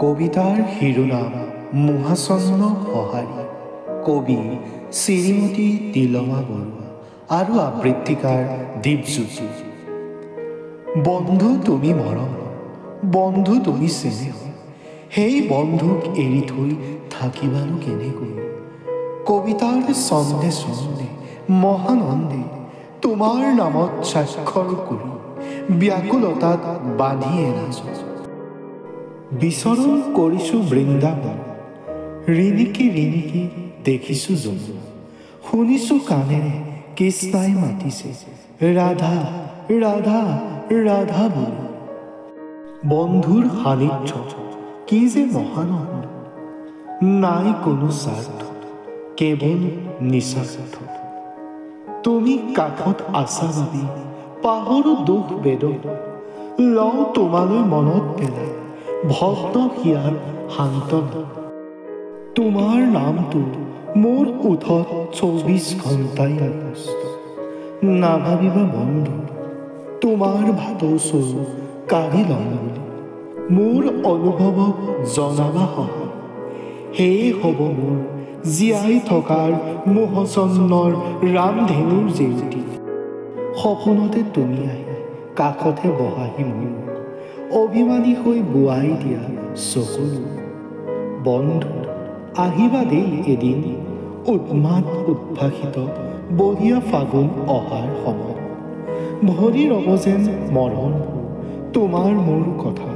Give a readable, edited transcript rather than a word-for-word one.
কবিতাৰ শিৰোনাম মহাচন্ন সঁহাৰি, কবি শ্ৰীমতী তিলমা বৰুৱা আৰু আবৃত্তিকাৰ দীপজ্যোতি। বন্ধু তুমি মৰম, বন্ধু তুমি চেনেহ, সেই বন্ধুক এৰি থৈ থাকিবানো কেনেকৈ? কবিতাৰ ছন্দে ছন্দে মহানন্দে তোমাৰ নামত স্বাক্ষৰ কৰি ব্যাকুলতাত বান্ধি এনাজো। বিচৰণ কৰিছোঁ বৃন্দাবন, ৰিণিকি ৰিণিকি দেখিছোঁ যমুনা, শুনিছোঁ কাণেৰে কৃষ্ণাই মাতিছে ৰাধা ৰাধা ৰাধা বুলি। বন্ধুৰ সান্নিধ্য কি যে মহানন্দ, নাই কোনো স্বাৰ্থ, কেৱল নিস্বাৰ্থ। তুমি কাষত আছা বাবে পাহৰো দুখ বেদনা, লওঁ তোমালৈ মনত পেলাই ভক্ত হিয়াৰ সান্তনা। তোমাৰ নামটো মোৰ ওঠত ২৪ ঘণ্টাই মুখস্থ। নাভাবিবা বন্ধু তোমাৰ ভাটৌ চৰু কাঢ়ি ল'ম বুলি, মোৰ অনুভৱক জনাবা সহায়। সেয়ে হ'ব মোৰ জীয়াই থকাৰ মোহচন্নৰ ৰামধেনুৰ জেউতি। সপোনতে তুমি আহি কাষতে বহাহি মোৰ, অভিমানী হৈ বোৱাই দিয়া চকুলো। বন্ধু আহিবা দেই এদিন, উন্মাদ উদ্ভাসিত বঢ়িয়া ফাগুন অহাৰ সময়। ভৰি ৰ'ব যেন মৰমবোৰ তোমাৰ মোৰ কথা।